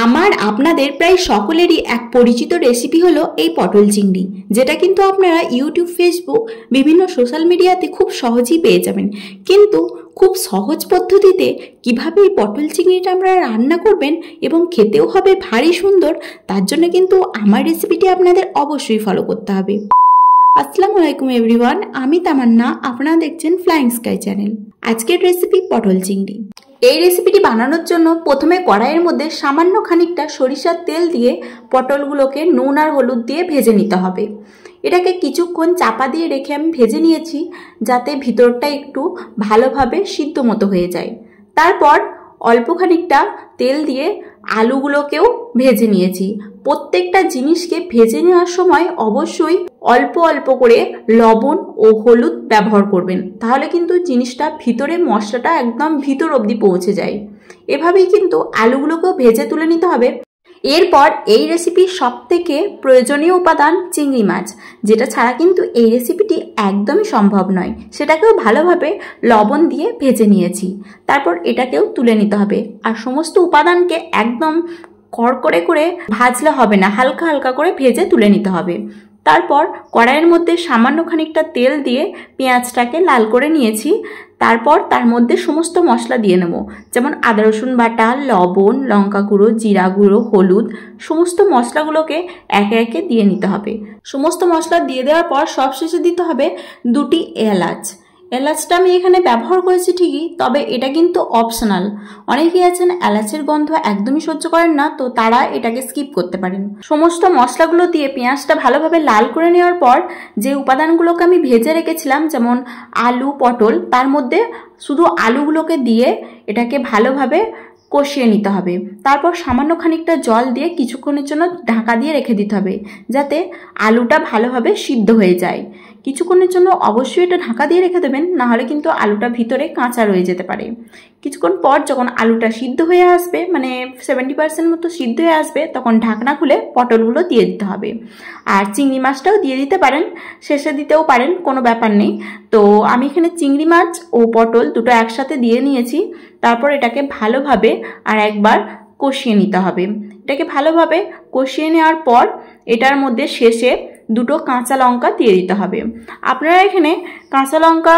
আমার আপনাদের প্রায় সকলেরই এক পরিচিত রেসিপি হলো এই পটল চিংড়ি, যেটা কিন্তু আপনারা ইউটিউব, ফেসবুক, বিভিন্ন সোশ্যাল মিডিয়াতে খুব সহজেই পেয়ে যাবেন। কিন্তু খুব সহজ পদ্ধতিতে কিভাবে এই পটল চিংড়িটা আপনারা রান্না করবেন এবং খেতেও হবে ভারী সুন্দর, তার জন্য কিন্তু আমার রেসিপিটি আপনাদের অবশ্যই ফলো করতে হবে। আসসালামু আলাইকুম এভরিওয়ান, আমি তামান্না, আপনারা দেখছেন ফ্লাইং স্কাই চ্যানেল। আজকের রেসিপি পটল চিংড়ি। এই রেসিপিটি বানানোর জন্য প্রথমে কড়াইয়ের মধ্যে সামান্য খানিকটা সরিষার তেল দিয়ে পটলগুলোকে নুন আর হলুদ দিয়ে ভেজে নিতে হবে। এটাকে কিছুক্ষণ চাপা দিয়ে রেখে আমি ভেজে নিয়েছি, যাতে ভিতরটা একটু ভালোভাবে সিদ্ধ মতো হয়ে যায়। তারপর অল্প খানিকটা তেল দিয়ে আলুগুলোকেও ভেজে নিয়েছি। প্রত্যেকটা জিনিসকে ভেজে নেওয়ার সময় অবশ্যই অল্প অল্প করে লবণ ও হলুদ ব্যবহার করবেন, তাহলে কিন্তু জিনিসটা ভিতরে মশলাটা একদম ভিতর অবধি পৌঁছে যায়। এভাবেই কিন্তু আলুগুলোকেও ভেজে তুলে নিতে হবে। এরপর এই রেসিপির সবথেকে প্রয়োজনীয় উপাদান চিংড়ি মাছ, যেটা ছাড়া কিন্তু এই রেসিপিটি একদমই সম্ভব নয়। সেটাকেও ভালোভাবে লবণ দিয়ে ভেজে নিয়েছি। তারপর এটাকেও তুলে নিতে হবে। আর সমস্ত উপাদানকে একদম কড়কড়ে করে ভাজলে হবে না, হালকা হালকা করে ভেজে তুলে নিতে হবে। তারপর কড়াইয়ের মধ্যে সামান্য খানিকটা তেল দিয়ে পেঁয়াজটাকে লাল করে নিয়েছি। তারপর তার মধ্যে সমস্ত মশলা দিয়ে নেব, যেমন আদা রসুন বাটা, লবণ, লঙ্কা গুঁড়ো, জিরা গুঁড়ো, হলুদ, সমস্ত মশলাগুলোকে একে একে দিয়ে নিতে হবে। সমস্ত মশলা দিয়ে দেওয়ার পর সবশেষে দিতে হবে 2টি এলাচ। এলাচটা আমি এখানে ব্যবহার করেছি ঠিকই, তবে এটা কিন্তু অপশনাল। অনেকেই আছেন এলাচের গন্ধ একদমই সহ্য করেন না, তো তারা এটাকে স্কিপ করতে পারেন। সমস্ত মশলাগুলো দিয়ে পেঁয়াজটা ভালোভাবে লাল করে নেওয়ার পর যে উপাদানগুলোকে আমি ভেজে রেখেছিলাম, যেমন আলু, পটল, তার মধ্যে শুধু আলুগুলোকে দিয়ে এটাকে ভালোভাবে কষিয়ে নিতে হবে। তারপর সামান্য খানিকটা জল দিয়ে কিছুক্ষণের জন্য ঢাকা দিয়ে রেখে দিতে হবে, যাতে আলুটা ভালোভাবে সিদ্ধ হয়ে যায়। কিছুক্ষণের জন্য অবশ্যই এটা ঢাকা দিয়ে রেখে দেবেন, নাহলে কিন্তু আলুটা ভিতরে কাঁচা রয়ে যেতে পারে। কিছুক্ষণ পর যখন আলুটা সিদ্ধ হয়ে আসবে, মানে 70% মতো সিদ্ধ হয়ে আসবে, তখন ঢাকনা খুলে পটলগুলো দিয়ে দিতে হবে। আর চিংড়ি মাছটাও দিয়ে দিতে পারেন, শেষে দিতেও পারেন, কোনো ব্যাপার নেই। তো আমি এখানে চিংড়ি মাছ ও পটল দুটো একসাথে দিয়ে নিয়েছি। তারপর এটাকে ভালোভাবে আর একবার কষিয়ে নিতে হবে। এটাকে ভালোভাবে কষিয়ে নেওয়ার পর এটার মধ্যে শেষে 2টো কাঁচা লঙ্কা দিয়ে দিতে হবে। আপনারা এখানে কাঁচা লঙ্কা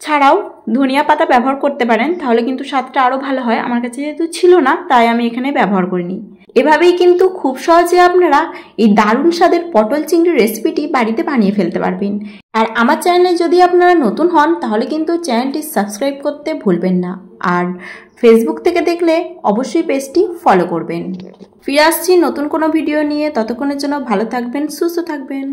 ছাড়াও ধনিয়া পাতা ব্যবহার করতে পারেন, তাহলে কিন্তু স্বাদটা আরও ভালো হয়। আমার কাছে যেহেতু ছিল না, তাই আমি এখানে ব্যবহার করিনি। এভাবেই কিন্তু খুব সহজে আপনারা এই দারুণ স্বাদের পটল চিংড়ির রেসিপিটি বাড়িতে বানিয়ে ফেলতে পারবেন। আর আমার চ্যানেলে যদি আপনারা নতুন হন, তাহলে কিন্তু চ্যানেলটি সাবস্ক্রাইব করতে ভুলবেন না। আর ফেসবুক থেকে দেখলে অবশ্যই পেজটি ফলো করবেন। ফিরে আসছি নতুন কোনো ভিডিও নিয়ে। ততক্ষণের জন্য ভালো থাকবেন, সুস্থ থাকবেন।